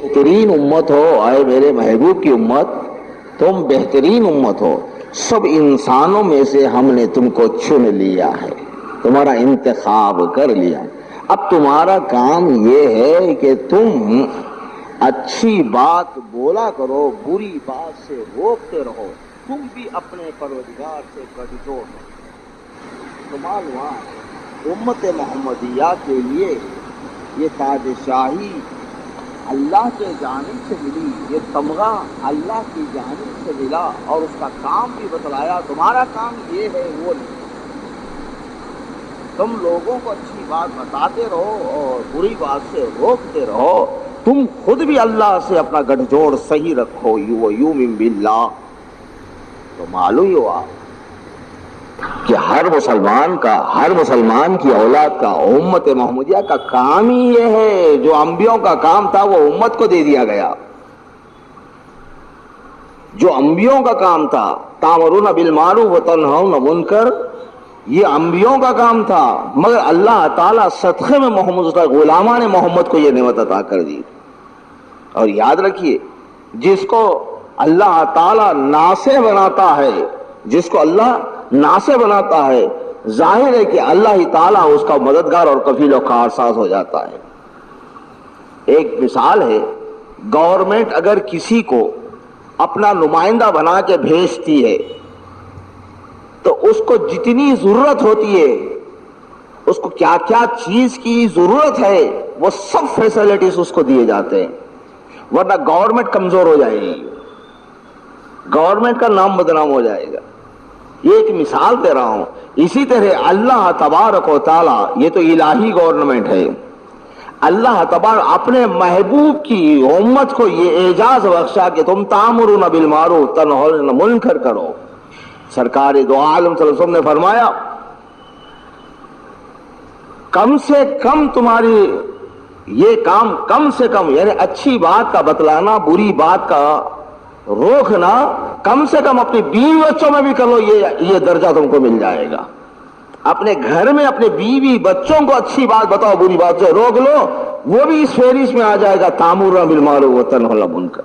بہترین امت ہو، اے میرے محبوب کی امت تم بہترین امت ہو، سب انسانوں میں سے ہم نے تم کو چن لیا ہے، تمہارا انتخاب کر لیا۔ اب تمہارا کام یہ ہے کہ تم اچھی بات بولا کرو، بری بات سے روکتے رہو، تم بھی اپنے پروردگار سے گٹھ جوڑ ہو۔ تو معلوم امت محمدیہ کے لیے یہ تاج شاہی اللہ کے جانب سے ملی، یہ تمغہ اللہ کی جانب سے ملا، اور اس کا کام بھی بتلایا، تمہارا کام یہ ہے وہ نہیں، تم لوگوں کو اچھی بات بتاتے رہو اور بری بات سے روکتے رہو، تم خود بھی اللہ سے اپنا گٹھ جوڑ صحیح رکھو، یؤمن باللہ۔ تو معلوم ہی ہوا کہ ہر مسلمان کی اولاد کا، امت محمدیہ کا کام ہی یہ ہے، جو انبیاء کا کام تھا وہ امت کو دے دیا گیا۔ جو انبیاء کا کام تھا، تأمرون بالمعروف وتنہون عن المنکر، یہ انبیاء کا کام تھا، مگر اللہ تعالیٰ صدقے میں محمد صلی اللہ علیہ وسلم، غلامان محمد کو یہ نعمت عطا کر دی۔ اور یاد رکھیے، جس کو اللہ تعالیٰ ناصح بناتا ہے، جس کو اللہ ناصح بناتا ہے، ظاہر ہے کہ اللہ ہی تعالیٰ اس کا مددگار اور کفیل و کارساز ہو جاتا ہے۔ ایک مثال ہے، گورنمنٹ اگر کسی کو اپنا نمائندہ بنا کے بھیجتی ہے تو اس کو جتنی ضرورت ہوتی ہے، اس کو کیا کیا چیز کی ضرورت ہے، وہ سب فیسلٹیز اس کو دیے جاتے ہیں، ورنہ گورنمنٹ کمزور ہو جائے گی، گورنمنٹ کا نام بدنام ہو جائے گا۔ یہ ایک مثال دے رہا ہوں۔ اسی طرح اللہ تبارک و تعالیٰ، یہ تو الہی گورنمنٹ ہے، اللہ تبارک اپنے محبوب کی امت کو یہ اعزاز بخشا کہ تم تأمرون بالمعروف تنہون عن المنکر کرو۔ سرکار دو عالم صلی اللہ علیہ وسلم نے فرمایا، کم سے کم تمہاری یہ کام، کم سے کم یعنی اچھی بات کا بتلانا، بری بات کا روکنا، کم سے کم اپنی بیوی بچوں میں بھی کر لو، یہ درجہ تم کو مل جائے گا۔ اپنے گھر میں اپنے بیوی بچوں کو اچھی بات بتاؤ، بری بات سے روک لو، وہ بھی اس فہرست میں آ جائے گا، تأمرون بالمعروف وتنہون عن المنکر۔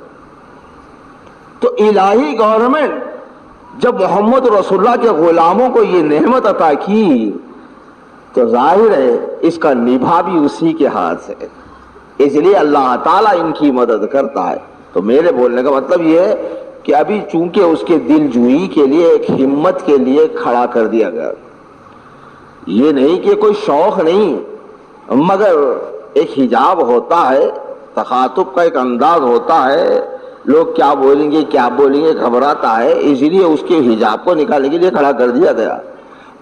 تو الہی گورنمنٹ جب محمد رسول اللہ کے غلاموں کو یہ نعمت عطا کی تو ظاہر ہے اس کا نبھا بھی اسی کے ہاتھ سے، اس لیے اللہ تعالیٰ ان کی مدد کرتا ہے۔ تو میرے بولنے کا مطلب یہ ہے کہ ابھی چونکہ اس کے دل جوئی کے لیے ایک ہمت کے لیے کھڑا کر دیا گیا، یہ نہیں کہ کوئی شوق نہیں، مگر ایک حجاب ہوتا ہے، تخاطب کا ایک انداز ہوتا ہے، لوگ کیا بولیں گے گھبراتا ہے، اسی لیے اس کے حجاب کو نکالنے کے لیے کھڑا کر دیا گیا۔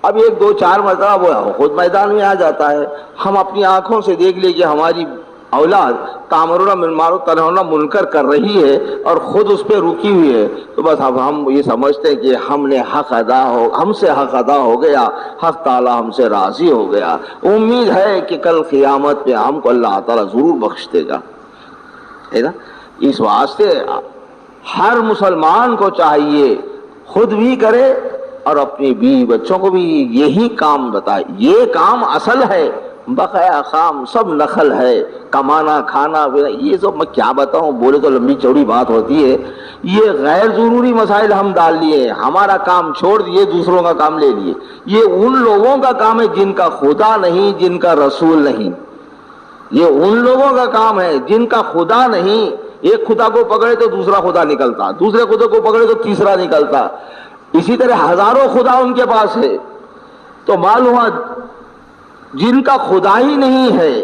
اب ایک دو چار مرتبہ وہ خود میدان میں آ جاتا ہے، ہم اپنی آنکھوں سے دیکھ لیں کہ ہماری اولاد تأمرون بالمعروف تنہون عن المنکر کر رہی ہے اور خود اس پہ رکی ہوئی ہے، تو بس اب ہم یہ سمجھتے ہیں کہ ہم سے حق ادا ہو گیا، حق تعالیٰ ہم سے راضی ہو گیا، امید ہے کہ کل قیامت پہ ہم کو اللہ تعالیٰ ضرور بخش دے گا، ہے نا۔ اس واسطے ہر مسلمان کو چاہیے خود بھی کرے اور اپنی بیوی بچوں کو بھی یہی کام بتائے۔ یہ کام اصل ہے، بقایا خام سب نخل ہے، کمانا کھانا، یہ سب میں کیا بتاؤں، بولے تو لمبی چوڑی بات ہوتی ہے۔ یہ غیر ضروری مسائل ہم ڈال لیے، ہمارا کام چھوڑ دیے، دوسروں کا کام لے لیے۔ یہ ان لوگوں کا کام ہے جن کا خدا نہیں، جن کا رسول نہیں۔ یہ ان لوگوں کا کام ہے جن کا خدا نہیں، ایک خدا کو پکڑے تو دوسرا خدا نکلتا، دوسرے خدا کو پکڑے تو تیسرا نکلتا، اسی طرح ہزاروں خدا ان کے پاس ہے۔ تو معلوم ہوا جن کا خدا ہی نہیں ہے،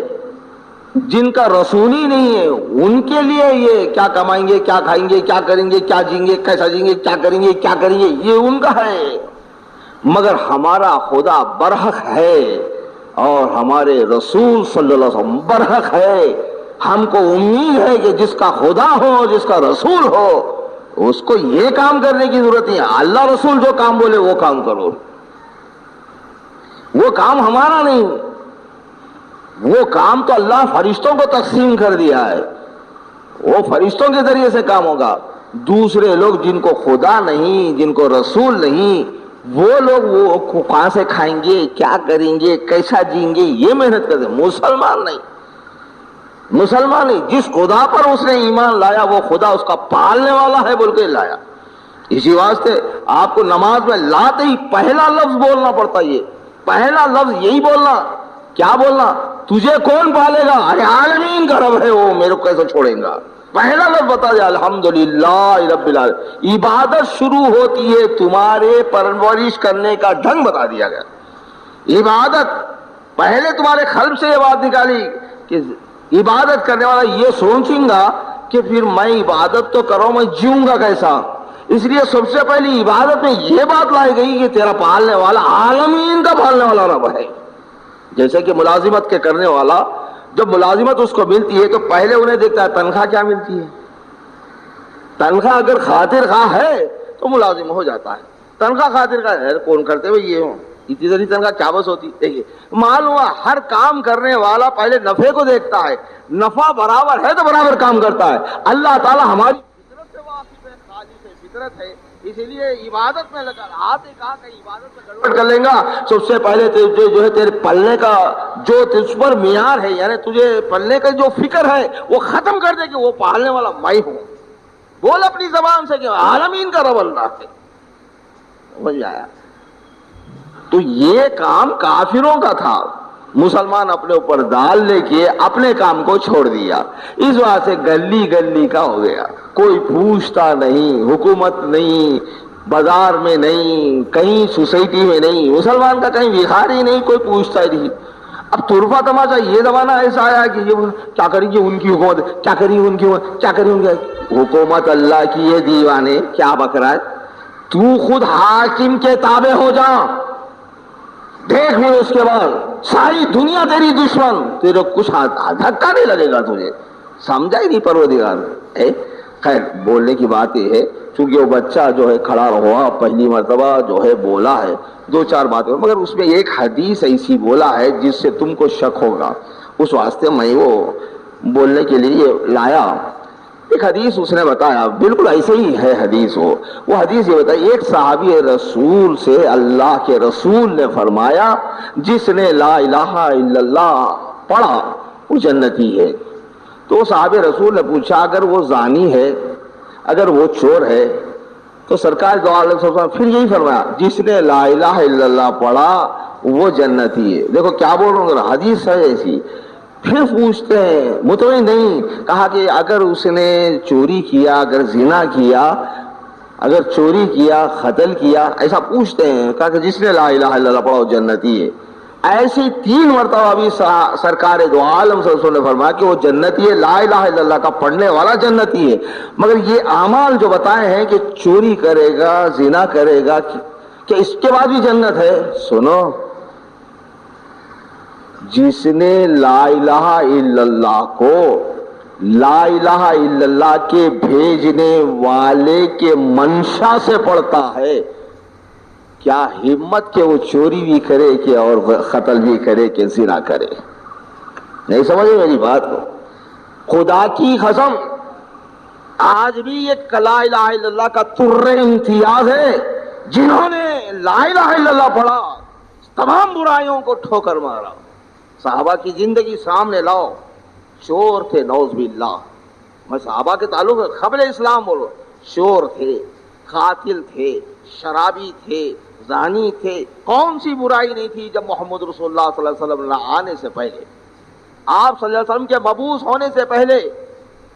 جن کا رسول ہی نہیں ہے، ان کے لیے یہ کیا کمائیں گے، کیا کھائیں گے، کیا کریں گے، کیا جئیں گے، کیسا جئیں گے، کیا کریں گے، کیا کریں گے، یہ ان کا ہے۔ مگر ہمارا خدا برحق ہے اور ہمارے رسول صلی اللہ علیہ وسلم برحق ہے۔ ہم کو امید ہے کہ جس کا خدا ہو، جس کا رسول ہو، اس کو یہ کام کرنے کی ضرورت نہیں ہے، اللہ رسول جو کام بولے وہ کام کرو، وہ کام ہمارا نہیں، وہ کام تو اللہ فرشتوں کو تقسیم کر دیا ہے، وہ فرشتوں کے ذریعے سے کام ہوگا۔ دوسرے لوگ جن کو خدا نہیں، جن کو رسول نہیں، وہ لوگ وہ کہاں سے کھائیں گے، کیا کریں گے، کیسا جئیں گے، یہ محنت کرتے، مسلمان نہیں۔ مسلمان ہی جس خدا پر اس نے ایمان لایا وہ خدا اس کا پالنے والا ہے بول کے لایا. اسی واسطے آپ کو نماز میں لاتے ہی پہلا لفظ بولنا پڑتا. یہ پہلا لفظ یہی بولنا. کیا بولنا؟ تجھے کون پالے گا؟ ارے عالمین کا رب ہے وہ، میرے کو کیسے چھوڑیں گا؟ پہلا لفظ بتا دیا الحمدللہ رب العالمین. عبادت شروع ہوتی ہے تمہارے پرورش کرنے کا ڈھنگ بتا دیا گیا. عبادت پہلے تمہارے قلب سے یہ بات نکالی کہ عبادت کرنے والا یہ سوچیں گا کہ پھر میں عبادت تو کروں، میں جیوں گا کیسا؟ اس لیے سب سے پہلی عبادت میں یہ بات لائی گئی کہ تیرا پالنے والا عالمین کا پالنے والا رب ہے. جیسے کہ ملازمت کے کرنے والا جب ملازمت اس کو ملتی ہے تو پہلے انہیں دیکھتا ہے تنخواہ کیا ملتی ہے. تنخواہ اگر خاطر خواہ ہے تو ملازم ہو جاتا ہے. تنخواہ خاطر خواہ ہے کون کرتے ہوئے یہ ہوں اتنی ذری تنخواہ کیا بس ہوتی. دیکھیے معلوم ہوا ہر کام کرنے والا پہلے نفع کو دیکھتا ہے. نفع برابر ہے تو برابر کام کرتا ہے. اللہ تعالیٰ ہماری فطرت سے واقف ہے، خالص فطرت ہے، اسی لیے عبادت میں لگا ہاتھ کہا کہ عبادت میں گڑبڑ کر لیں گا. سب سے پہلے جو ہے تیرے پلنے کا جو تجھ پر معیار ہے، یعنی تجھے پلنے کا جو فکر ہے وہ ختم کر دے کہ وہ پالنے والا میں ہوں. بول اپنی زبان سے کہ عالمین کا رب اللہ ہے. سمجھ آیا؟ تو یہ کام کافروں کا تھا. مسلمان اپنے اوپر دال لے کے اپنے کام کو چھوڑ دیا. اس واسطے گلی گلی کا ہو گیا. کوئی پوچھتا نہیں، حکومت نہیں، بازار میں نہیں، کہیں سوسائٹی میں نہیں، مسلمان کا کہیں بخاری نہیں، کوئی پوچھتا ہی نہیں. اب طرفہ تماشا یہ زمانہ ایسا آیا کہ یہ کیا کریں گے ان کی حکومت، کیا کریں گے ان کی حکومت، کیا کریں گے حکومت اللہ کی. یہ دیوانے کیا بک رہا ہے؟ تو خود حاکم کے تابع ہو جا. دیکھ لو اس کے بعد ساری دنیا تیری دشمن، تیرے کچھ دھکا نہیں لگے گا تجھے. سمجھا ہی نہیں پروردگار. خیر بولنے کی بات یہ ہے چونکہ وہ بچہ جو ہے کھڑا ہوا پہلی مرتبہ جو ہے بولا ہے دو چار باتیں، مگر اس میں ایک حدیث ایسی بولا ہے جس سے تم کو شک ہوگا. اس واسطے میں وہ بولنے کے لیے لایا. ایک حدیث اس نے بتایا بالکل ایسے ہی ہے حدیث. وہ حدیث یہ بتائی ایک صحابی رسول سے اللہ کے رسول نے فرمایا جس نے لا الہ الا اللہ پڑھا وہ جنتی ہے. تو صحابی رسول نے پوچھا اگر وہ زانی ہے، اگر وہ چور ہے، تو سرکار دو عالم صلی اللہ علیہ وسلم پھر یہی فرمایا جس نے لا الہ الا اللہ پڑھا وہ جنتی ہے. دیکھو کیا بول رہا ہوں، حدیث ہے ایسی. پھر پوچھتے ہیں مطمئن نہیں، کہا کہ اگر اس نے چوری کیا، اگر زنا کیا، اگر چوری کیا، قتل کیا، ایسا پوچھتے ہیں. کہا کہ جس نے لا الہ الا اللہ پڑھا وہ جنتی ہے. ایسی 3 مرتبہ بھی سرکار دو عالم صلی اللہ علیہ وسلم نے فرمایا کہ وہ جنتی ہے، لا الہ الا اللہ کا پڑھنے والا جنتی ہے. مگر یہ اعمال جو بتائے ہیں کہ چوری کرے گا، زنا کرے گا، کہ اس کے بعد بھی جنت ہے. سنو، جس نے لا الہ الا اللہ کو لا الہ الا اللہ کے بھیجنے والے کے منشا سے پڑھتا ہے، کیا ہمت کہ وہ چوری بھی کرے کہ اور قتل بھی کرے کہ زنا کرے؟ نہیں سمجھے میری بات کو؟ خدا کی قسم آج بھی یہ لا الہ الا اللہ کا تر امتیاز ہے. جنہوں نے لا الہ الا اللہ پڑھا تمام برائیوں کو ٹھوکر مارا. صحابہ کی زندگی سامنے لاؤ، چور تھے نعوذ باللہ. میں صحابہ کے تعلق قبل اسلام بولو، چور تھے، قاتل تھے، شرابی تھے، زانی تھے. کون سی برائی نہیں تھی جب محمد رسول اللہ صلی اللہ علیہ وسلم آنے سے پہلے، آپ صلی اللہ علیہ وسلم کے مبعوث ہونے سے پہلے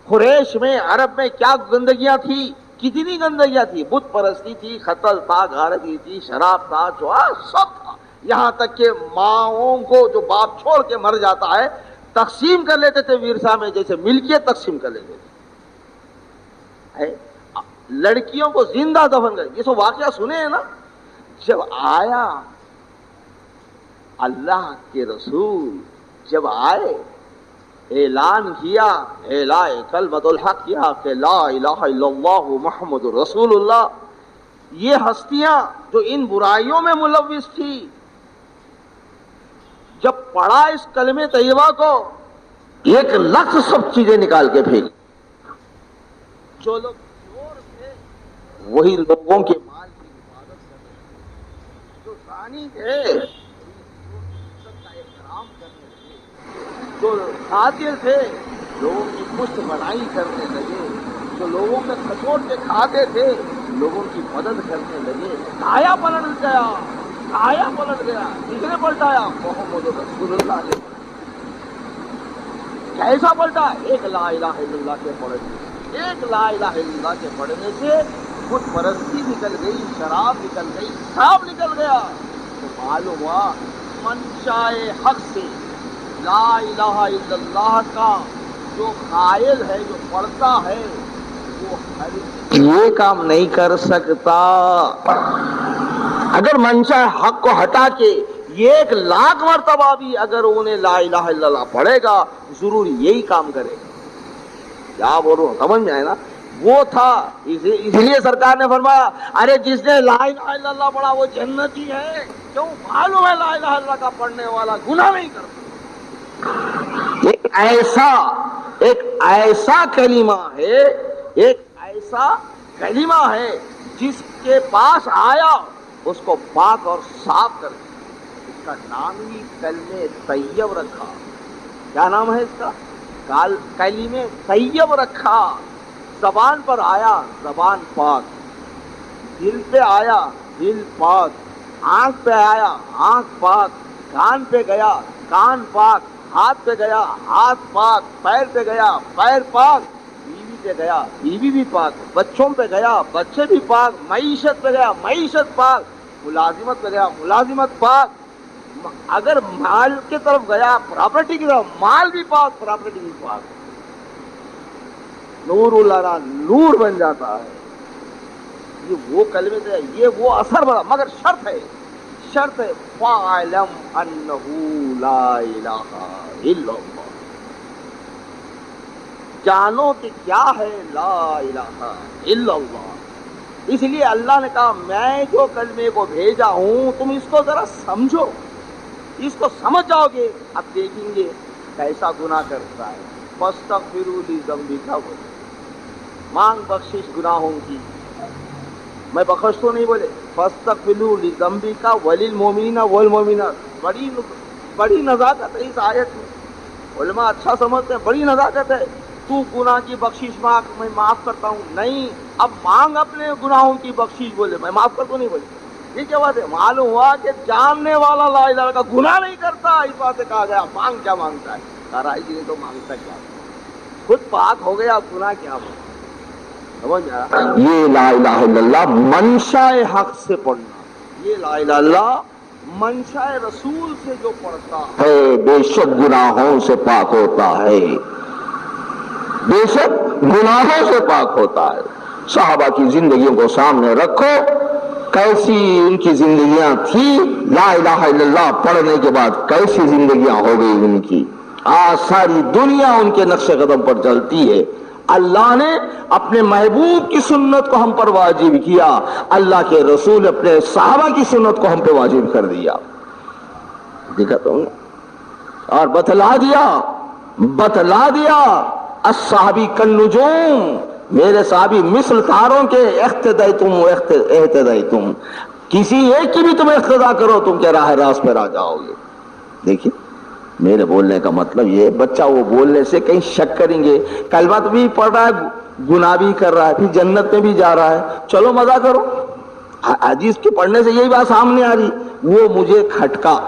قریش میں، عرب میں کیا گندگیاں تھی، کتنی گندگیاں تھی. بت پرستی تھی، قتل تھا، غارگی تھی، شراب تھا، جوا سب تھا. یہاں تک کہ ماؤں کو جو باپ چھوڑ کے مر جاتا ہے تقسیم کر لیتے تھے ورثہ میں، جیسے ملکیت تقسیم کر لیتے تھے. لڑکیوں کو زندہ دفن کر، یہ سب واقعہ سنے ہیں نا. جب آیا اللہ کے رسول، جب آئے اعلان کیا، اعلان کلمۃ الحق کیا کہ لا الہ الا اللہ محمد رسول اللہ. یہ ہستیاں جو ان برائیوں میں ملوث تھی، جب پڑھا اس کلمہ طیبہ کو، ایک لفظ سب چیزیں نکال کے پھینکی. جو لوگ چور تھے وہی لوگوں کے مال کی حفاظت کرنے لگے، جو زانی تھے عزت کا احترام کرنے لگے، جو قاتل تھے لوگوں کی پشت بنائی کرنے لگے، جو لوگوں کے کھچوٹ کے کھاتے تھے لوگوں کی مدد کرنے لگے، سایہ پلٹ گیا، سایہ پلٹ گیا، کس نے پلٹایا؟ محمد رسول اللہ نے۔ کیسا پلٹا؟ ایک لا الہ الا اللہ کے پڑھنے، ایک لا الہ الا اللہ کے پڑھنے سے بت پرستی نکل گئی، شراب نکل گئی، سب نکل گیا۔ تو معلوم ہوا منشائے حق سے لا الہ الا اللہ کا جو قائل ہے، جو پڑھتا ہے، وہ یہ کام نہیں کر سکتا۔ اگر منشا حق کو ہٹا کے 1,00,000 مرتبہ بھی اگر انہیں لا الہ الا اللہ پڑھے گا ضرور یہی کام کرے گا۔ کیا بول رہا ہوں سمجھ میں آئے نا؟ وہ تھا، اس لیے سرکار نے فرمایا ارے جس نے لا الہ الا اللہ پڑھا وہ جنتی ہے۔ کیوں؟ معلوم ہے لا الہ الا اللہ کا پڑھنے والا گناہ نہیں کرتا۔ ایک ایسا کلمہ ہے، ایک ایسا کلمہ ہے جس کے پاس آیا اس کو پاک اور صاف کر دیا۔ اس کا نام ہی کلمہ طیب رکھا۔ کیا نام ہے اس کا؟ کلمہ طیب رکھا۔ زبان پر آیا زبان پاک، دل پہ آیا دل پاک، آنکھ پہ آیا آنکھ پاک، کان پہ گیا کان پاک، ہاتھ پہ گیا ہاتھ پاک، پیر پہ گیا پیر پاک، بیوی پہ گیا بیوی بھی پاک، بچوں پہ گیا بچے بھی پاک، معیشت پہ گیا معیشت پاک، ملازمت پہ گیا ملازمت پاک، اگر مال کی طرف گیا پراپرٹی کی طرف مال بھی پاک پراپرٹی بھی پاک۔ نور اللہ نور بن جاتا ہے۔ یہ وہ کلمے سے، یہ وہ اثر بڑا، مگر شرط ہے فَاعْلَمْ أَنَّهُ لَا إِلَٰهَ إِلَّا اللَّهُ۔ جانو کہ کیا ہے لا الہ الا اللہ۔ اس لیے اللہ نے کہا میں جو کلمے کو بھیجا ہوں تم اس کو ذرا سمجھو، اس کو سمجھ جاؤ گے، اب دیکھیں گے کیسا گناہ کرتا ہے۔ فَاسْتَغْفِرُوا لِذَنبِكُمْ، مانگ بخشش گناہوں کی۔ میں بخش تو نہیں بولے، فَاسْتَغْفِرُوا لِذَنبِكَ وَلِلْمُؤْمِنِينَ وَالْمُؤْمِنَاتِ۔ بڑی نزاکت ہے اس آیت میں، علماء اچھا سمجھتے ہیں، بڑی نزاکت ہے۔ تو گناہ کی بخشش مانگ، میں معاف کرتا ہوں، نہیں، اب مانگ اپنے گناہوں کی بخشش، بولے میں معاف کرتا ہوں نہیں بولے۔ یہ کیا بات ہے؟ معلوم ہوا کہ جاننے والا لا الہ الا اللہ کا گناہ نہیں کرتا، اس بات سے کہا گیا مانگ کیا مانگتا ہے، کرائی جی تو مانگتا کیا، خود پاک ہو گیا، گناہ کیا ہو۔ سمجھ آیا؟ یہ لا الہ الا اللہ منشائے حق سے پڑھنا، یہ لا الہ الا اللہ منشائے رسول سے جو پڑھتا ہے بے شک گناہوں سے پاک ہوتا ہے، بے شک گناہوں سے پاک ہوتا ہے۔ صحابہ کی زندگیوں کو سامنے رکھو، کیسی ان کی زندگیاں تھی، لا الہ الا اللہ پڑھنے کے بعد کیسی زندگیاں ہو گئی ان کی۔ آج ساری دنیا ان کے نقش قدم پر چلتی ہے۔ اللہ نے اپنے محبوب کی سنت کو ہم پر واجب کیا، اللہ کے رسول اپنے صحابہ کی سنت کو ہم پہ واجب کر دیا، دیکھا تم نے، اور بتلا دیا الصحابی کالنجوم، میرے صحابی مثل تاروں کے، اہتدیتم، کسی ایک کی بھی تم اقتدا کرو تم کیا راہ راست پر آ جاؤ گے۔ دیکھیے میرے بولنے کا مطلب یہ، بچہ وہ بولنے سے کہیں شک کریں گے، کلمہ بھی پڑھ رہا ہے گناہ بھی کر رہا ہے پھر جنت میں بھی جا رہا ہے، چلو مزہ کرو، حدیث کے پڑھنے سے یہی بات سامنے آ رہی، وہ مجھے کھٹکا،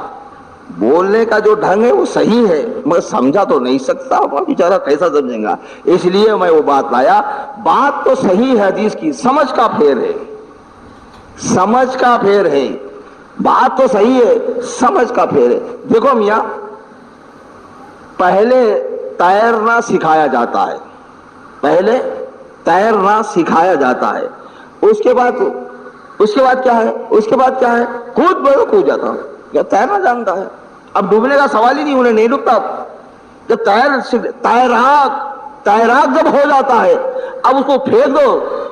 بولنے کا جو ڈھنگ ہے وہ صحیح ہے مگر سمجھا تو نہیں سکتا، بیچارہ کیسا سمجھیں گا، اس لیے میں وہ بات لایا۔ بات تو صحیح ہے حدیث کی، سمجھ کا پھیر ہے، سمجھ کا پھیر ہے، بات تو صحیح ہے سمجھ کا پھیر ہے۔ دیکھو میاں، پہلے تیرنا سکھایا جاتا ہے، پہلے تیرنا سکھایا جاتا ہے، اس کے بعد کیا ہے، اس کے بعد کیا ہے، کود جاتا ہوں، کیا تیرنا جانتا ہے، اب ڈوبنے کا سوال ہی نہیں، انہیں نہیں ڈوبتا، جب تیراک جب ہو جاتا ہے اب اس کو پھینک دو،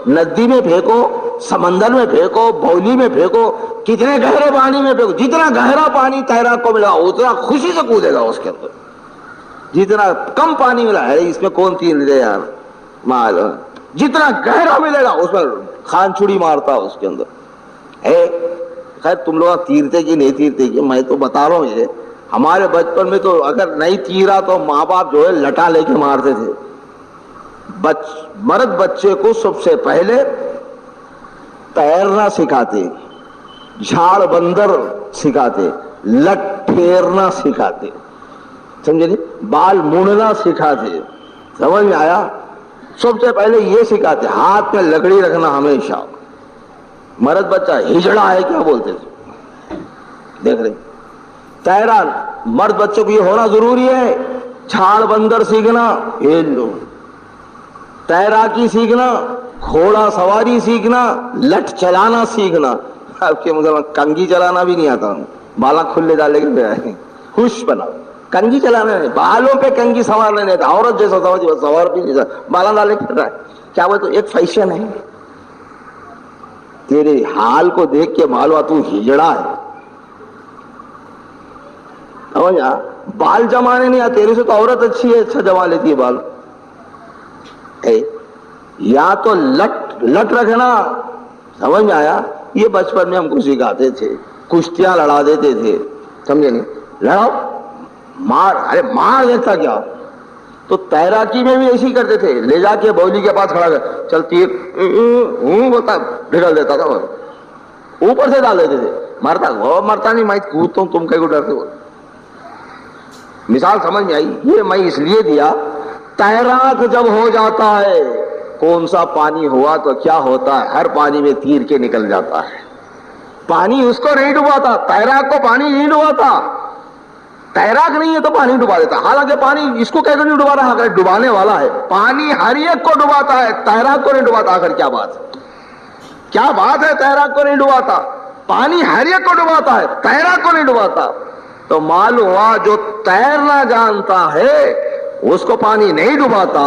ندی میں پھینکو، سمندر میں پھینکو، بولی میں پھینکو، کتنے گہرے پانی میں پھینکو، جتنا گہرا پانی تیراک کو ملا اتنا خوشی سے کودے گا اس کے اندر، جتنا کم پانی ملا ہے اس میں کون تیر لے یار، معلوم جتنا گہرا ملے گا اس میں خان چھڑی مارتا اس کے اندر ہے۔ خیر تم لوگ تیرتے کی نہیں تیرتے کی میں تو بتا رہا ہوں، یہ ہمارے بچپن میں تو اگر نہیں تیرا تو ماں باپ جو ہے لٹا لے کے مارتے تھے. مرد بچے کو سب سے پہلے تیرنا سکھاتے, جھاڑ بندر سکھاتے, لٹ پھیرنا سکھاتے, سمجھے نہیں, بال موننا سکھاتے. سمجھ میں آیا؟ سب سے پہلے یہ سکھاتے, ہاتھ میں لکڑی رکھنا ہمیشہ. مرد بچہ ہجڑا ہے کیا بولتے تھے, دیکھ رہے تیرا مرد بچوں کو یہ ہونا ضروری ہے. جھاڑ بندر سیکھنا, یہ لو تیراکی سیکھنا, گھوڑا سواری سیکھنا, لٹ چلانا سیکھنا. آپ کے مسلمان کنگھی چلانا بھی نہیں آتا, بالا کھلے ڈالے کے خوش بنا. کنگھی چلانا نہیں, بالوں پہ کنگھی سوارنے نہیں تھا. عورت جیسا سوار بھی نہیں تھا, بالا ڈالے کر رہا ہے. کیا وہ تو ایک فیشن ہے. تیرے حال کو دیکھ کے معلوم تو ہجڑا ہے. سمجھا؟ بال جمانے نہیں آتے. تیرے سے تو عورت اچھی ہے, اچھا جما لیتی ہے بال. یا تو لٹ رکھنا, سمجھ میں آیا؟ یہ بچپن میں ہم کو سکھاتے تھے. کشتیاں لڑا دیتے تھے, سمجھے نہیں, لڑاؤ مار, ارے مار دیتا کیا. تو تیراکی میں بھی ایسی کرتے تھے, لے جا کے بولی کے پاس کھڑا کر, چل تیر بولتا ڈھکل دیتا تھا, اوپر سے ڈال دیتے تھے. مرتا وہ مرتا نہیں, میں کودتا ہوں, تم کہیں کو ڈرتے ہو. مثال سمجھ میں آئی؟ یہ میں اس لیے دیا, تیراک جب ہو جاتا ہے, کون سا پانی ہوا تو کیا ہوتا ہے, ہر پانی میں تیر کے نکل جاتا ہے. پانی اس کو نہیں ڈباتا, تیراک کو پانی نہیں ڈباتا. تیراک نہیں ہے تو پانی ڈبا دیتا. حالانکہ پانی اس کو کیسے نہیں ڈبا رہا, اگر ڈبانے والا ہے. پانی ہر ایک کو ڈباتا ہے, تیراک کو نہیں ڈباتا. آخر کیا بات ہے, کیا بات ہے؟ تیراک کو نہیں ڈباتا, پانی ہر ایک کو ڈباتا ہے, تیراک کو نہیں ڈباتا. تو معلوم ہوا جو تیرنا جانتا ہے اس کو پانی نہیں ڈباتا,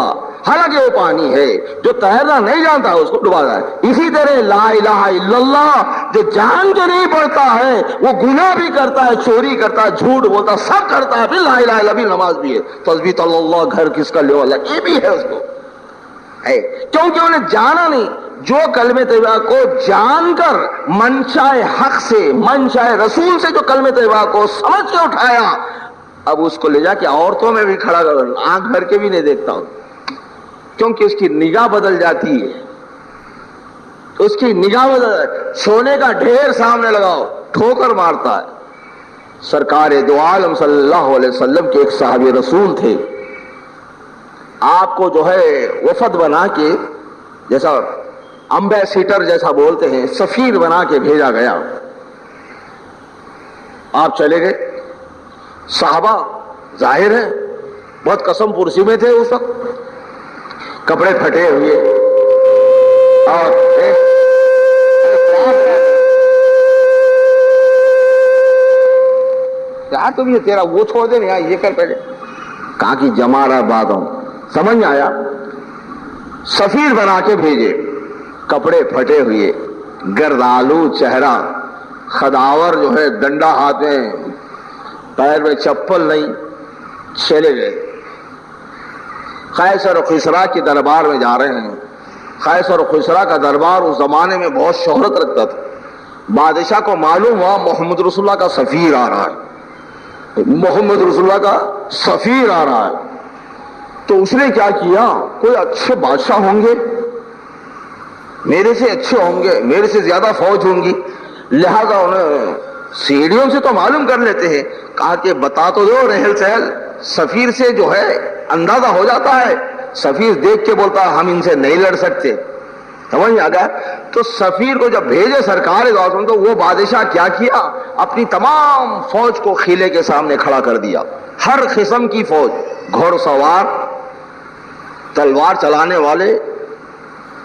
حالانکہ وہ پانی ہے. جو تیرنا نہیں جانتا اس کو ڈباتا ہے. اسی طرح لا الہ الا اللہ جو جان کے نہیں پڑھتا ہے وہ گناہ بھی کرتا ہے, چوری کرتا ہے, جھوٹ بولتا, سب کرتا ہے. پھر لا الہ الا بھی نماز بھی ہے, تسبیح اللہ, گھر کس کا لے والا, یہ بھی ہے اس کو ہے, کیونکہ انہیں جانا نہیں. جو کلمہ طیبہ کو جان کر منشائے حق سے, منشائے رسول سے جو کلمہ طیبہ کو سمجھ کے اٹھایا, اب اس کو لے جا کے عورتوں میں بھی کھڑا کر, آنکھ بھر کے بھی نہیں دیکھتا ہوں, کیونکہ اس کی نگاہ بدل جاتی ہے. اس کی نگاہ بدل, سونے کا ڈھیر سامنے لگاؤ, ٹھوکر مارتا ہے. سرکار دو عالم صلی اللہ علیہ وسلم کے ایک صحابی رسول تھے, آپ کو جو ہے وفد بنا کے, جیسا امبیسیڈر جیسا بولتے ہیں, سفیر بنا کے بھیجا گیا. آپ چلے گئے. صحابہ ظاہر ہے بہت قسم پرسی میں تھے اس وقت, کپڑے پھٹے ہوئے, اور تم یہ تیرا وہ چھوڑ دے نہیں, یہ کر پہلے کہاں کی جما رہا بات ہوں. سمجھ میں آیا؟ سفیر بنا کے بھیجے, کپڑے پھٹے ہوئے, گردالو چہرہ, خداور جو ہے ڈنڈا ہاتھ میں, پیر میں چپل نہیں. چلے گئے. قیصر و خسرا کے دربار میں جا رہے ہیں. قیصر و خسرا کا دربار اس زمانے میں بہت شہرت رکھتا تھا. بادشاہ کو معلوم ہوا محمد رسول اللہ کا سفیر آ رہا ہے, محمد رسول اللہ کا سفیر آ رہا ہے. تو اس نے کیا کیا, کوئی اچھے بادشاہ ہوں گے, میرے سے اچھے ہوں گے, میرے سے زیادہ فوج ہوں گی, لہذا انہیں سیڑھیوں سے تو معلوم کر لیتے ہیں. کہا کہ بتا تو دو رحل سہل, سفیر سے جو ہے اندازہ ہو جاتا ہے. سفیر دیکھ کے بولتا ہم ان سے نہیں لڑ سکتے. سمجھ میں آ گیا؟ تو سفیر کو جب بھیجے سرکار تو وہ بادشاہ کیا کیا, اپنی تمام فوج کو قلعے کے سامنے کھڑا کر دیا. ہر قسم کی فوج, گھوڑ سوار, تلوار چلانے والے,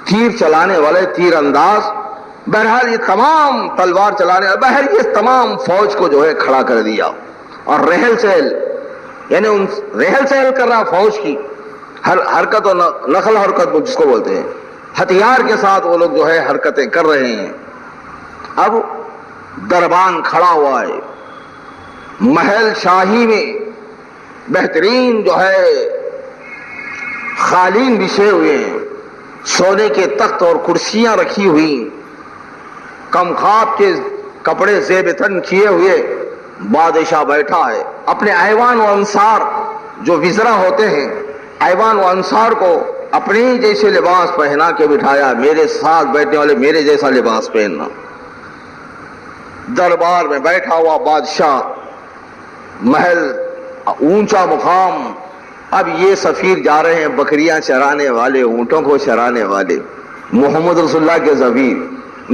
تیر چلانے والے, تیر انداز, بہرحال یہ تمام تلوار چلانے والے, بہرحال یہ تمام فوج کو جو ہے کھڑا کر دیا. اور رحل سہل, یعنی ان رحل سہل کر رہا فوج کی ہر حرکت و نقل حرکت جس کو بولتے ہیں, ہتھیار کے ساتھ وہ لوگ جو ہے حرکتیں کر رہے ہیں. اب دربان کھڑا ہوا ہے, محل شاہی میں بہترین جو ہے قالین بچھے ہوئے ہیں, سونے کے تخت اور کرسیاں رکھی ہوئی, کم خواب کے کپڑے زیب تن کیے ہوئے, بادشاہ بیٹھا ہے، اپنے ایوان و انصار جو وزراء ہوتے ہیں، ایوان و انصار کو اپنے جیسے لباس پہنا کے بٹھایا، میرے ساتھ بیٹھنے والے میرے جیسا لباس پہننا۔ دربار میں بیٹھا ہوا بادشاہ، محل، اونچا مقام، اب یہ سفیر جا رہے ہیں بکریاں چرانے والے، اونٹوں کو چرانے والے، محمد رسول اللہ کے سفیر،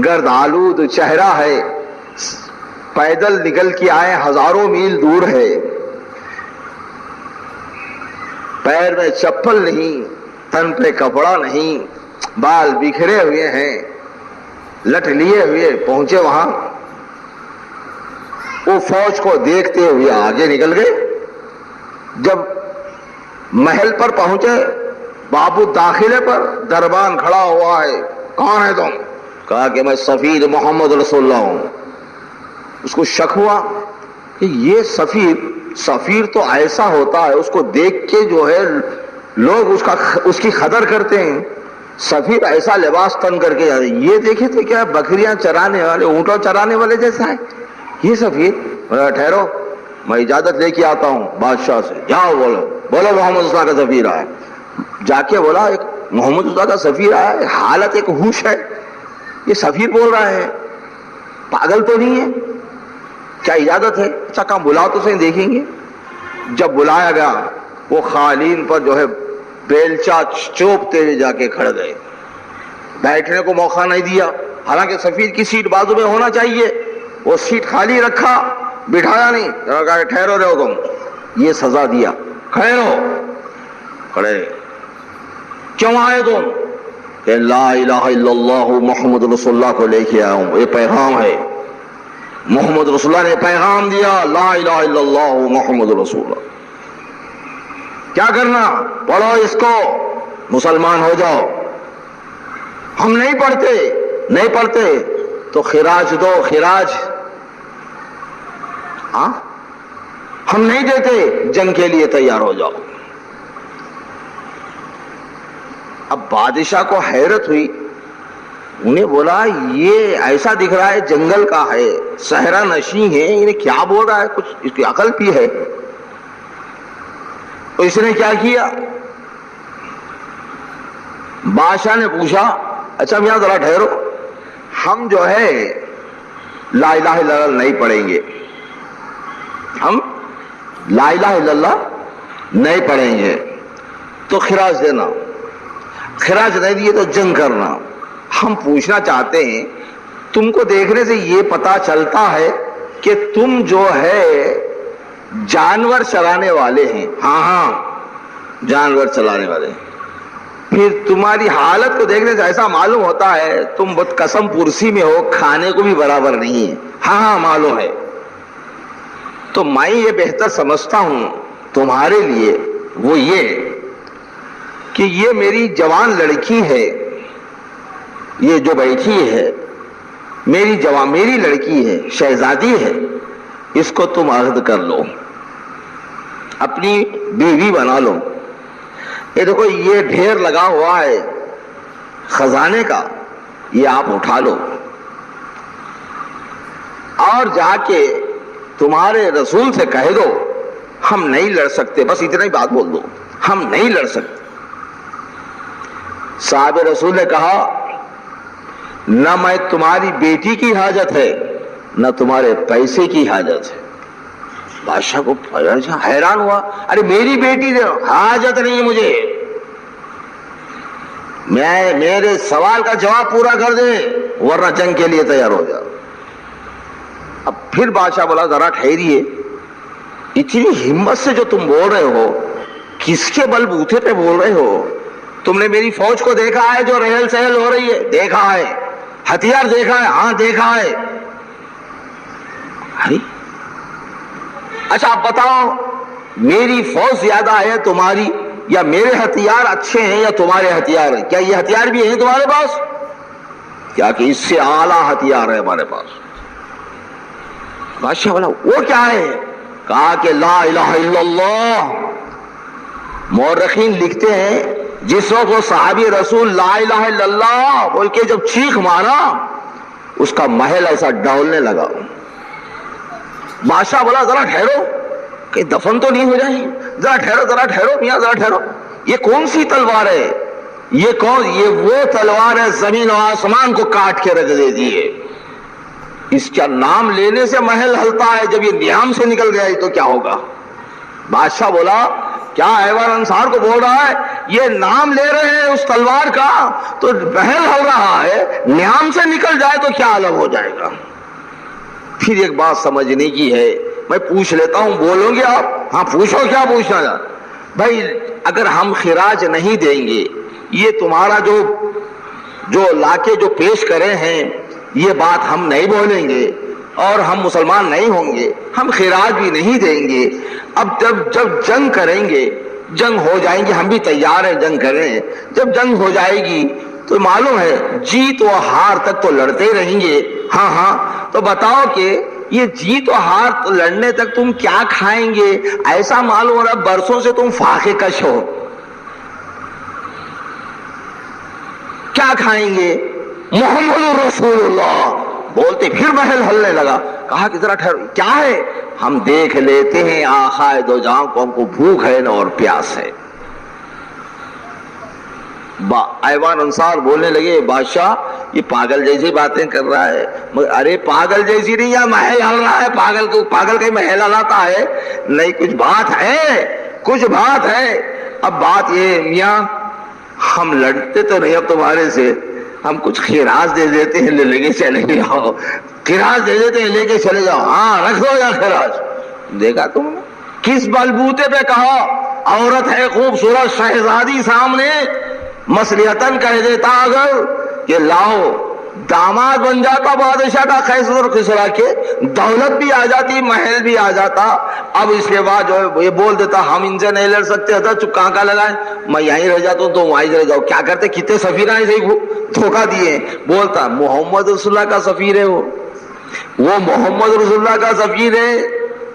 گرد آلود چہرہ ہے، پیدل نکل کے آئے، ہزاروں میل دور ہے، پیر میں چپل نہیں، تن پہ کپڑا نہیں، بال بکھرے ہوئے ہیں، لٹ لیے ہوئے پہنچے وہاں۔ وہ فوج کو دیکھتے ہوئے آگے نکل گئے۔ جب محل پر پہنچے، بابو داخلے پر دربان کھڑا ہوا ہے، کون ہے تم؟ کہا کہ میں سفیر محمد رسول اللہ ہوں۔ اس کو شک ہوا کہ یہ سفیر تو ایسا ہوتا ہے، اس کو دیکھ کے جو ہے لوگ اس کی قدر کرتے ہیں، سفیر ایسا لباس تن کر کے جاتے ہیں، یہ دیکھے تھے کیا بکریاں چرانے والے، اونٹوں چرانے والے جیسا ہے یہ سفیر؟ ٹھہرو، میں اجازت لے کے آتا ہوں بادشاہ سے، جاؤ بولو محمد رسول اللہ کا سفیر آیا۔ جا کے بولا ایک محمد رسول اللہ کا سفیر آیا ہے، حالت ایک ہوش ہے، یہ سفیر بول رہا ہے، پاگل تو نہیں ہے؟ کیا اجازت ہے؟ اچھا کہاں بلا تو صحیح، دیکھیں گے۔ جب بلایا گیا، وہ قالین پر جو ہے بیلچا چوپتے ہوئے جا کے کھڑ گئے، بیٹھنے کو موقع نہیں دیا، حالانکہ سفیر کی سیٹ بازو میں ہونا چاہیے، وہ سیٹ خالی رکھا، بٹھایا نہیں، کہا کہ ٹھہرو رہو تم، یہ سزا دیا، کھڑے رہو۔ کھڑے، کیوں آئے تم؟ کہ لا الہ الا اللہ محمد رسول اللہ کو لے کے آیا ہوں، یہ پیغام ہے، محمد رسول اللہ نے پیغام دیا، لا الہ الا اللہ محمد رسول اللہ۔ کیا کرنا؟ پڑھو اس کو، مسلمان ہو جاؤ۔ ہم نہیں پڑھتے تو خراج دو، خراج ہاں ہم نہیں دیتے، جنگ کے لیے تیار ہو جاؤ۔ اب بادشاہ کو حیرت ہوئی، انہیں بولا یہ ایسا دکھ رہا ہے جنگل کا ہے، صحرا نشین ہے، انہیں کیا بول رہا ہے، کچھ اس کی عقل بھی ہے؟ تو اس نے کیا کیا؟ بادشاہ نے پوچھا، اچھا میاں ذرا ٹھہرو، ہم جو ہے لا الہ الا اللہ نہیں پڑھیں گے، ہم لا الہ الا اللہ نہیں پڑھیں گے، تو خراج دینا، خراج نہیں دیے تو جنگ کرنا۔ ہم پوچھنا چاہتے ہیں، تم کو دیکھنے سے یہ پتا چلتا ہے کہ تم جو ہے جانور چرانے والے ہیں۔ ہاں جانور چلانے والے ہیں۔ پھر تمہاری حالت کو دیکھنے سے ایسا معلوم ہوتا ہے تم بہت قسم پرسی میں ہو، کھانے کو بھی برابر نہیں ہے۔ ہاں معلوم ہے۔ تو میں یہ بہتر سمجھتا ہوں تمہارے لیے، وہ یہ کہ یہ میری جوان لڑکی ہے، یہ جو بیٹھی ہے میری لڑکی ہے، شہزادی ہے، اس کو تم عہد کر لو، اپنی بیوی بنا لو۔ یہ دیکھو یہ ڈھیر لگا ہوا ہے خزانے کا، یہ آپ اٹھا لو اور جا کے تمہارے رسول سے کہہ دو ہم نہیں لڑ سکتے، بس اتنا ہی بات بول دو، ہم نہیں لڑ سکتے۔ صاحب رسول نے کہا نہ میں تمہاری بیٹی کی حاجت ہے نہ تمہارے پیسے کی حاجت ہے۔ بادشاہ کو حیران ہوا، ارے میری بیٹی دے، حاجت نہیں مجھے، میرے سوال کا جواب پورا کر دے ورنہ جنگ کے لیے تیار ہو جا۔ اب پھر بادشاہ بولا ذرا ٹھہریے، اتنی ہمت سے جو تم بول رہے ہو کس کے بل بوتے پہ بول رہے ہو؟ تم نے میری فوج کو دیکھا ہے جو رہل سہل ہو رہی ہے؟ دیکھا ہے۔ ہتھیار دیکھا ہے؟ ہاں دیکھا ہے۔ اچھا آپ بتاؤ میری فوج زیادہ ہے تمہاری، یا میرے ہتھیار اچھے ہیں یا تمہارے ہتھیار ہیں؟ کیا یہ ہتھیار بھی ہیں تمہارے پاس؟ کیا کہ اس سے اعلیٰ ہتھیار ہے ہمارے پاس۔ بادشاہ بولا وہ کیا ہے؟ کہا کہ لا الہ الا اللہ۔ مورخین لکھتے ہیں جس وقت وہ صحابی رسول لا الہ الا اللہ بول کے جب چیخ مارا، اس کا محل ایسا ڈولنے لگا، بادشاہ بولا ذرا ٹھہرو کہ دفن تو نہیں ہو جائیں، ذرا ٹھہرو میاں ذرا ٹھہرو، یہ کون سی تلوار ہے؟ یہ وہ تلوار ہے زمین و آسمان کو کاٹ کے رکھ دیتی ہے، اس کا نام لینے سے محل ہلتا ہے، جب یہ نیام سے نکل گیا تو کیا ہوگا؟ بادشاہ بولا کیا ایوان انصار کو بول رہا ہے، یہ نام لے رہے ہیں اس تلوار کا تو محل ہل رہا ہے، نیام سے نکل جائے تو کیا الگ ہو جائے گا؟ پھر ایک بات سمجھنے کی ہے، میں پوچھ لیتا ہوں، بولو گے آپ؟ ہاں پوچھو، کیا پوچھنا ہے بھائی؟ اگر ہم خراج نہیں دیں گے، یہ تمہارا جو لاکے جو پیش کرے ہیں، یہ بات ہم نہیں بولیں گے اور ہم مسلمان نہیں ہوں گے، ہم خراج بھی نہیں دیں گے، اب جب جنگ کریں گے، جنگ ہو جائیں گے، ہم بھی تیار ہیں جنگ کریں، جب جنگ ہو جائے گی تو معلوم ہے جیت و ہار تک تو لڑتے رہیں گے، ہاں تو بتاؤ کہ یہ جیت و ہار لڑنے تک تم کیا کھائیں گے؟ ایسا معلوم ہو رہا برسوں سے تم فاقے کش ہو، کیا کھائیں گے؟ محمد رسول اللہ بولتے پھر محل ہلنے لگا، کہا کہ ذرا ٹھہرو، کیا ہے؟ ہم دیکھ لیتے ہیں آقا دو جہاں کو، ہم کو بھوک ہے نہ اور پیاس ہے۔ ایوان انصار بولنے لگے بادشاہ یہ پاگل جیسی باتیں کر رہا ہے، ارے پاگل جیسی نہیں، یا محل ہل رہا ہے، پاگل کا محل ہلاتا ہے؟ نہیں، کچھ بات ہے۔ اب بات یہ میاں ہم لڑتے تو نہیں اب تمہارے سے، ہم کچھ خراج دے دیتے ہیں، لے کے چلے جاؤ، خراج دے دیتے ہیں، لے کے چلے جاؤ، ہاں رکھ دو یا خراج۔ دیکھا تم نے کس بلبوتے پہ کہا؟ عورت ہے خوبصورت شہزادی سامنے مصلحتاً کہہ دیتا اگر کہ لاؤ، داماد بن جاتا بادشاہ کا خیسر اور کسرا کے، دولت بھی آ جاتی، محل بھی آ جاتا۔ اب اس کے بعد جو ہے یہ بول دیتا ہم ان سے نہیں لڑ سکتے، حضرت چپ کہاں لگائے، میں یہیں رہ جاتا ہوں تو وہیں رہ جاؤ، کیا کرتے؟ کتنے سفیر ایسے ہی دھوکہ دیے۔ بولتا محمد رسول اللہ کا سفیر ہے، وہ محمد رسول اللہ کا سفیر ہے،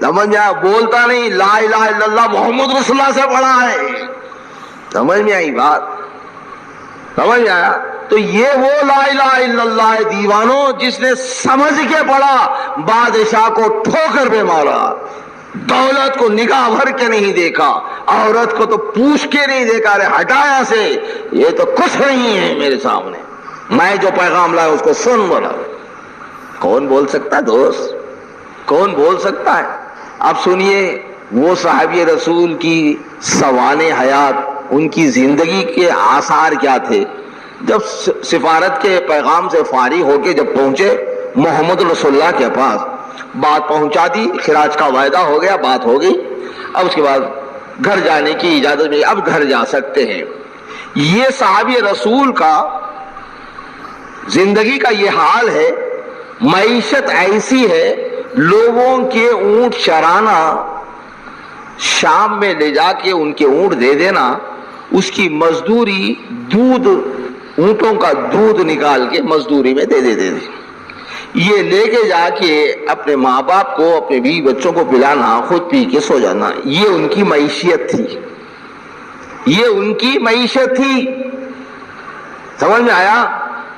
سمجھ میں آیا؟ بولتا نہیں لا الہ الا اللہ محمد رسول اللہ سے پڑھا ہے، سمجھ میں آئی بات؟ سمجھ آیا؟ تو یہ وہ لا الہ الا اللہ ہے دیوانوں، جس نے سمجھ کے پڑھا، بادشاہ کو ٹھوکر پہ مارا، دولت کو نگاہ بھر کے نہیں دیکھا، عورت کو تو پوچھ کے نہیں دیکھا، رے ہٹایا سے یہ تو کچھ نہیں ہے میرے سامنے، میں جو پیغام لایا اس کو سن بولا۔ کون بول سکتا ہے دوست؟ کون بول سکتا ہے؟ اب سنیے وہ صحابی رسول کی سوانح حیات، ان کی زندگی کے آثار کیا تھے۔ جب سفارت کے پیغام سے فارغ ہو کے جب پہنچے محمد رسول اللہ کے پاس، بات پہنچا دی، خراج کا وعدہ ہو گیا، بات ہو گئی، اب اس کے بعد گھر جانے کی اجازت ملی، اب گھر جا سکتے ہیں۔ یہ صحابی رسول کا زندگی کا یہ حال ہے، معیشت ایسی ہے، لوگوں کے اونٹ چرانا، شام میں لے جا کے ان کے اونٹ دے دینا، اس کی مزدوری دودھ، اونٹوں کا دودھ نکال کے مزدوری میں دے دیتے تھے، یہ لے کے جا کے اپنے ماں باپ کو، اپنے بیوی بچوں کو پلانا، خود پی کے سو جانا، یہ ان کی معیشت تھی، یہ ان کی معیشت تھی، سمجھ میں آیا؟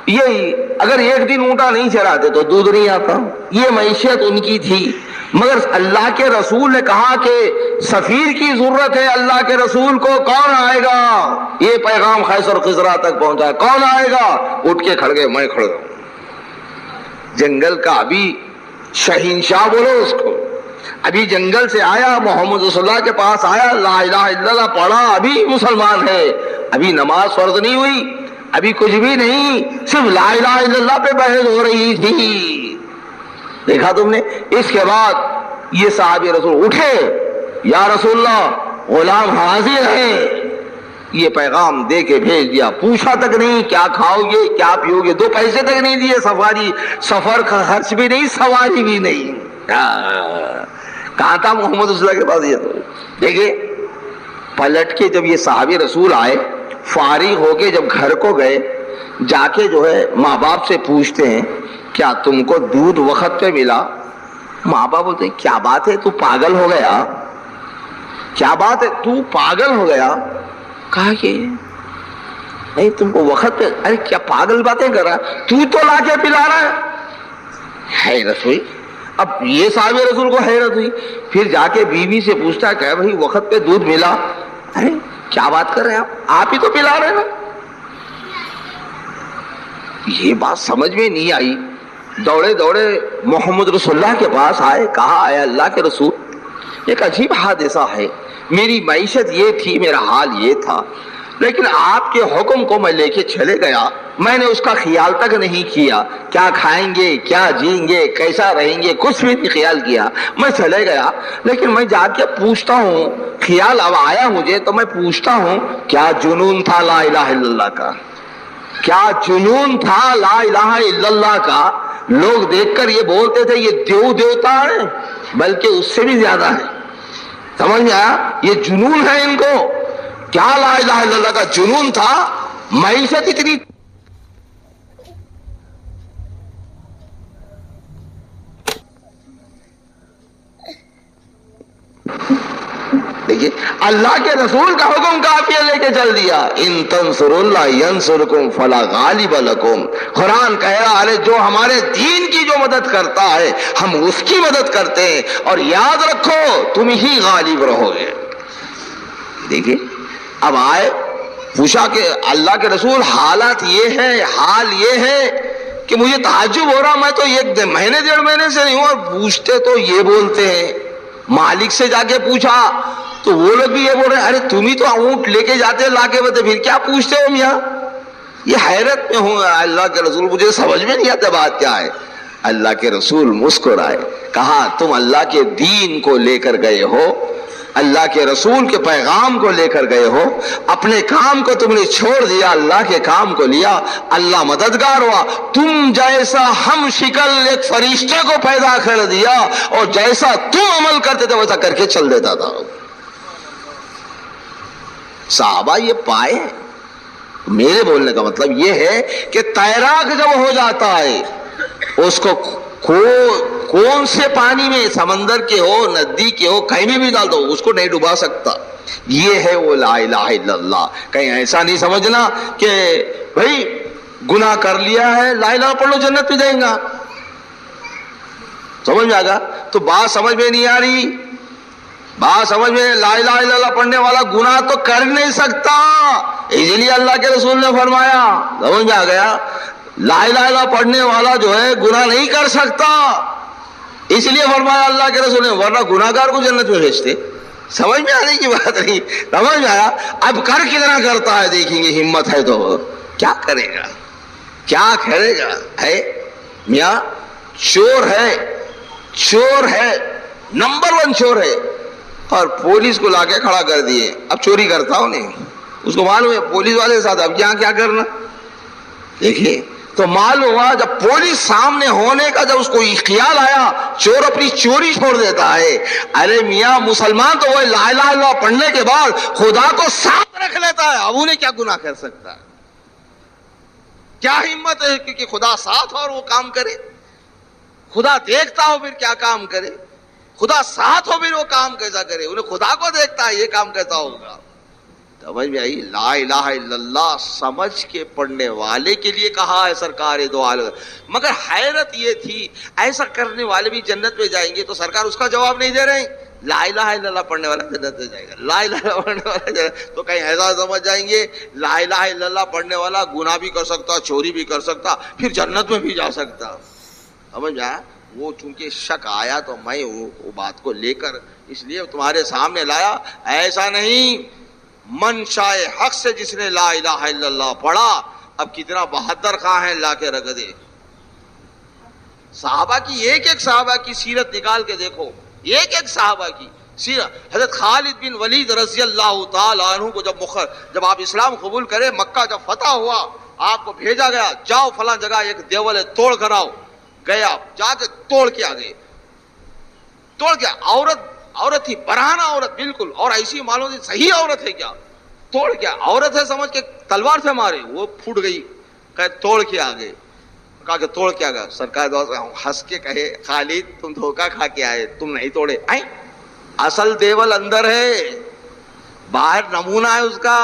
یہ اگر ایک دن اونٹا نہیں چراتے تو دودھ نہیں آتا، یہ معیشت ان کی تھی۔ مگر اللہ کے رسول نے کہا کہ سفیر کی ضرورت ہے، اللہ کے رسول کو، کون آئے گا؟ یہ پیغام خیسر خزرا تک پہنچا، کون آئے گا؟ اٹھ کے کھڑ گئے، میں کھڑا ہوں، جنگل کا ابھی شہنشاہ بولو اس کو، ابھی جنگل سے آیا، محمد رسول اللہ کے پاس آیا، لا الہ الا اللہ پڑھا، ابھی مسلمان ہے، ابھی نماز فرض نہیں ہوئی، ابھی کچھ بھی نہیں، صرف لا الہ الا اللہ پہ بحث ہو رہی تھی۔ دیکھا تم نے؟ اس کے بعد یہ صحابی رسول اٹھے، یا رسول اللہ غلام حاضر ہے، یہ پیغام دے کے بھیج دیا، پوچھا تک نہیں کیا کھاؤ گے کیا پیو گے، 2 پیسے تک نہیں دیے، سفر کا خرچ بھی نہیں، سواری بھی نہیں، کہاں تھا محمد رسول اللہ کے پاس؟ یہ تو دیکھیے پلٹ کے جب یہ صحابی رسول آئے، فارغ ہو کے جب گھر کو گئے، جا کے جو ہے ماں باپ سے پوچھتے ہیں کیا تم کو دودھ وقت پہ ملا؟ ماں باپ بولتے ہیں کیا بات ہے، تو پاگل ہو گیا؟ کیا بات ہے، تو پاگل ہو گیا؟ کہا کہ نہیں تم کو وقت پہ، ارے کیا پاگل باتیں کر رہا، تو لا کے پلا رہا ہے رسوئی، اب یہ صحابی رسول کو حیرت ہوئی، پھر جا کے بیوی سے پوچھتا کہ بھائی وقت پہ دودھ ملا؟ ارے کیا بات کر رہے ہیں آپ ہی تو پلا رہے ہیں نا۔ یہ بات سمجھ میں نہیں آئی، دوڑے دوڑے محمد رسول اللہ کے پاس آئے، کہا اے اللہ کے رسول ایک عجیب حادثہ ہے، میری معیشت یہ تھی، میرا حال یہ تھا، لیکن آپ کے حکم کو میں لے کے چلے گیا، میں نے اس کا خیال تک نہیں کیا، کیا کھائیں گے، کیا جئیں گے، کیسا رہیں گے، کچھ بھی نہیں خیال کیا، میں چلے گیا، لیکن میں جا کے پوچھتا ہوں، خیال اب آیا مجھے تو میں پوچھتا ہوں کیا جنون تھا لا الہ الا اللہ کا، کیا جنون تھا لا الہ الا اللہ کا؟ لوگ دیکھ کر یہ بولتے تھے یہ دیوتا ہے، بلکہ اس سے بھی زیادہ ہے، سمجھ میں آیا؟ یہ جنون ہے ان کو، کیا لا الہ الا اللہ کا جنون تھا، معیشت اتنی۔ دیکھیے اللہ کے رسول کا حکم کافی لے کے چل دیا، ان تنصروا اللہ ینصرکم فلا غالب لکم۔ قرآن کہہ رہا ہے جو ہمارے دین کی جو مدد کرتا ہے ہم اس کی مدد کرتے ہیں، اور یاد رکھو تم ہی غالب رہو گے۔ دیکھیے اب آئے، پوچھا کہ اللہ کے رسول حالات یہ ہے، حال یہ ہے کہ مجھے تعجب ہو رہا، میں تو ایک مہینے ڈیڑھ مہینے سے نہیں ہوں، اور پوچھتے تو یہ بولتے ہیں۔ مالک سے جا کے پوچھا تو وہ لوگ بھی یہ بول رہے ہیں ارے تم ہی تو اونٹ لے کے جاتے لا کے بتے، پھر کیا پوچھتے ہو میاں؟ یہ حیرت میں ہوں اللہ کے رسول، مجھے سمجھ میں نہیں آتا بات کیا ہے۔ اللہ کے رسول مسکرائے، کہا تم اللہ کے دین کو لے کر گئے ہو، اللہ کے رسول کے پیغام کو لے کر گئے ہو، اپنے کام کو تم نے چھوڑ دیا، اللہ کے کام کو لیا، اللہ مددگار ہوا، تم جیسا ہم شکل ایک فرشتے کو پیدا کر دیا، اور جیسا تم عمل کرتے تھے ویسا کر کے چل دیتا تھا۔ صحابہ یہ پائے، میرے بولنے کا مطلب یہ ہے کہ تیراک جب ہو جاتا ہے اس کو کون سے پانی میں، سمندر کے ہو، ندی کے ہو، کہیں بھی ڈال دو اس کو نہیں ڈبا سکتا۔ یہ ہے وہ لا الہ الا اللہ۔ کہیں ایسا نہیں سمجھنا کہ بھائی گناہ کر لیا ہے لا الہ پڑھ لو جنت میں جائیں گا، سمجھ میں آ گا؟ تو بات سمجھ میں نہیں آ رہی، بات سمجھ میں، لا الہ الا اللہ پڑھنے والا گناہ تو کر نہیں سکتا، اسی لیے اللہ کے رسول نے فرمایا، سمجھ میں آ گیا؟ لا الہ الا اللہ پڑھنے والا جو ہے گناہ نہیں کر سکتا، اس لیے فرمایا اللہ کے رسول نے، ورنہ گناہگار کو جنت میں بھیجتے۔ سمجھ میں آنے کی بات نہیں، سمجھ میں آیا؟ اب کر کتنا کرتا ہے دیکھیں گے، ہمت ہے تو کیا کرے گا، کیا کرے گا؟ ہے میاں چور ہے، چور ہے، نمبر 1 چور ہے، اور پولیس کو لا کے کھڑا کر دیے، اب چوری کرتا ہو نہیں، اس کو معلوم ہے پولیس والے کے ساتھ اب یہاں کیا کرنا۔ دیکھیے تو معلوم ہوا جب پولیس سامنے ہونے کا جب اس کو خیال آیا، چور اپنی چوری چھوڑ دیتا ہے۔ ارے میاں مسلمان تو وہ لا الہ الا اللہ پڑھنے کے بعد خدا کو ساتھ رکھ لیتا ہے، اب انہیں کیا گناہ کر سکتا ہے؟ کیا ہمت ہے کہ خدا ساتھ اور وہ کام کرے؟ خدا دیکھتا ہو پھر کیا کام کرے؟ خدا ساتھ ہو پھر وہ کام کیسا کرے؟ انہیں خدا کو دیکھتا ہے، یہ کام کیسا ہوگا؟ سمجھ میں آئی؟ لا الہ الا اللہ سمجھ کے پڑھنے والے کے لیے کہا ہے سرکار دو عالم۔ مگر حیرت یہ تھی ایسا کرنے والے بھی جنت میں جائیں گے، تو سرکار اس کا جواب نہیں دے رہے ہیں، لا الہ الا اللہ پڑھنے والا جنت میں جائے گا، لا الہ الا اللہ پڑھنے والا جنت، تو کہیں ایسا سمجھ جائیں گے لا الہ الا اللہ پڑھنے والا گناہ بھی کر سکتا، چوری بھی کر سکتا، پھر جنت میں بھی جا سکتا۔ سمجھ آیا؟ وہ چونکہ شک آیا تو میں وہ بات کو لے کر اس لیے تمہارے سامنے لایا۔ ایسا نہیں، منشاء حق سے جس نے لا الہ الا اللہ پڑھا، اب کتنا بہادر خواہ ہیں لا کے رکھ دے۔ صحابہ کی ایک ایک صحابہ کی سیرت نکال کے دیکھو، ایک ایک صحابہ کی سیرت۔ حضرت خالد بن ولید رضی اللہ تعالی عنہ کو جب آپ اسلام قبول کرے، مکہ جب فتح ہوا، آپ کو بھیجا گیا جاؤ فلاں جگہ ایک دیوال ہے توڑ کر آؤ، گیا جا کے توڑ کے آ گئے، توڑ کے عورت تھی، برہنہ عورت بالکل، اور ایسی معلوم تھی صحیح عورت ہے کیا، توڑ کے عورت ہے سمجھ کے تلوار سے مارے، وہ پھوٹ گئی، کہ توڑ کے آ گئے، کہا کہ توڑ کے آ گیا۔ سرکار ہنس کے کہے خالد تم دھوکہ کھا کے آئے، تم نہیں توڑے، اصل دیول اندر ہے، باہر نمونہ ہے اس کا،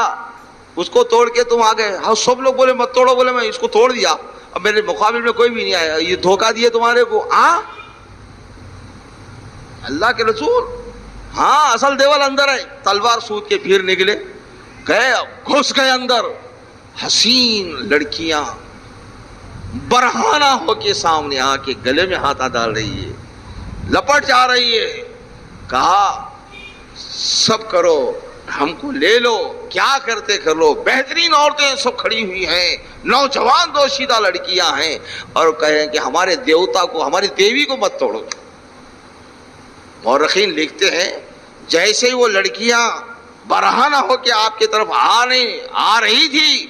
اس کو توڑ کے تم آ گئے۔ ہاں سب لوگ بولے مت توڑو، بولے میں اس کو توڑ دیا، اب میرے مقابل میں کوئی بھی نہیں آیا، یہ دھوکہ دیے تمہارے کو۔ اللہ کے رسول ہاں اصل دیول اندر ہے. تلوار سود کے پھر نکلے, گئے گھس گئے اندر. حسین لڑکیاں برہانہ ہو کے سامنے آ کے گلے میں ہاتھ ڈال رہی ہے, لپٹ جا رہی ہے. کہا سب کرو, ہم کو لے لو, کیا کرتے کر لو. بہترین عورتیں سب کھڑی ہوئی ہیں, نوجوان دوشیدہ لڑکیاں ہیں, اور کہیں کہ ہمارے دیوتا کو, ہماری دیوی کو مت توڑو. مورخین لکھتے ہیں جیسے ہی وہ لڑکیاں برہانہ ہو کے آپ کی طرف آ رہی تھی,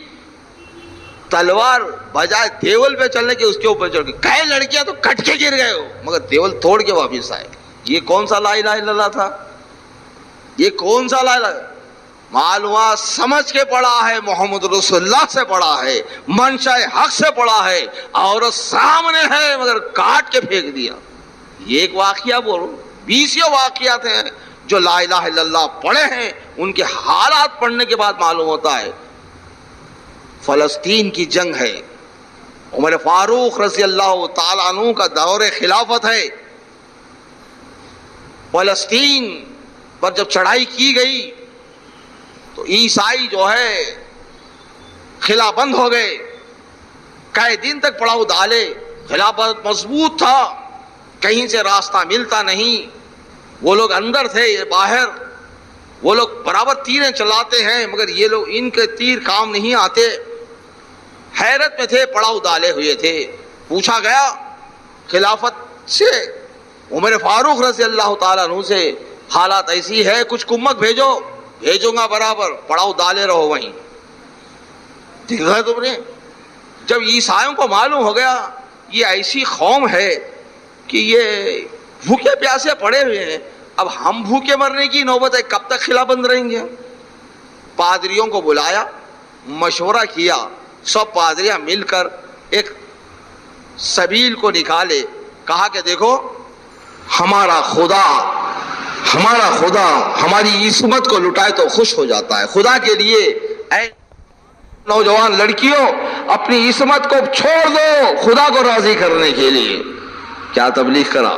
تلوار بجائے دیول پہ چلنے کے اس کے اوپر چڑھ گئی. کئی لڑکیاں تو کٹ کے گر گئے ہو, مگر دیول توڑ کے واپس آئے. یہ کون سا لا الہ الا اللہ تھا؟ یہ کون سا لا الہ؟ معلومات سمجھ کے پڑھا ہے, محمد رسول اللہ سے پڑھا ہے, منشا حق سے پڑھا ہے, عورت سامنے ہے مگر کاٹ کے پھینک دیا. یہ ایک واقعہ بولو, 20 واقعات ہیں جو لا الہ الا اللہ پڑھے ہیں, ان کے حالات پڑھنے کے بعد معلوم ہوتا ہے. فلسطین کی جنگ ہے, عمر فاروق رضی اللہ تعالیٰ عنہ کا دور خلافت ہے. فلسطین پر جب چڑھائی کی گئی تو عیسائی جو ہے خلا بند ہو گئے. کئی دن تک پڑاؤ ڈالے, خلافت مضبوط تھا, کہیں سے راستہ ملتا نہیں. وہ لوگ اندر تھے, یہ باہر. وہ لوگ برابر تیریں چلاتے ہیں مگر یہ لوگ, ان کے تیر کام نہیں آتے. حیرت میں تھے, پڑاؤ ڈالے ہوئے تھے. پوچھا گیا خلافت سے, عمر فاروق رضی اللہ تعالیٰ عنہ سے, حالات ایسی ہے, کچھ کمک بھیجو. بھیجوں گا برابر, پڑاؤ ڈالے رہو وہیں. دیکھا تم نے, جب عیسائیوں کو معلوم ہو گیا یہ ایسی قوم ہے کہ یہ بھوکے پیاسے پڑے ہوئے ہیں, اب ہم بھوکے مرنے کی نوبت ہے, کب تک خلا بند رہیں گے. پادریوں کو بلایا, مشورہ کیا. سب پادریاں مل کر ایک سبیل کو نکالے. کہا کہ دیکھو ہمارا خدا ہماری عصمت کو لٹائے تو خوش ہو جاتا ہے. خدا کے لیے اے نوجوان لڑکیوں اپنی عصمت کو چھوڑ دو خدا کو راضی کرنے کے لیے. کیا تبلیغ کرا.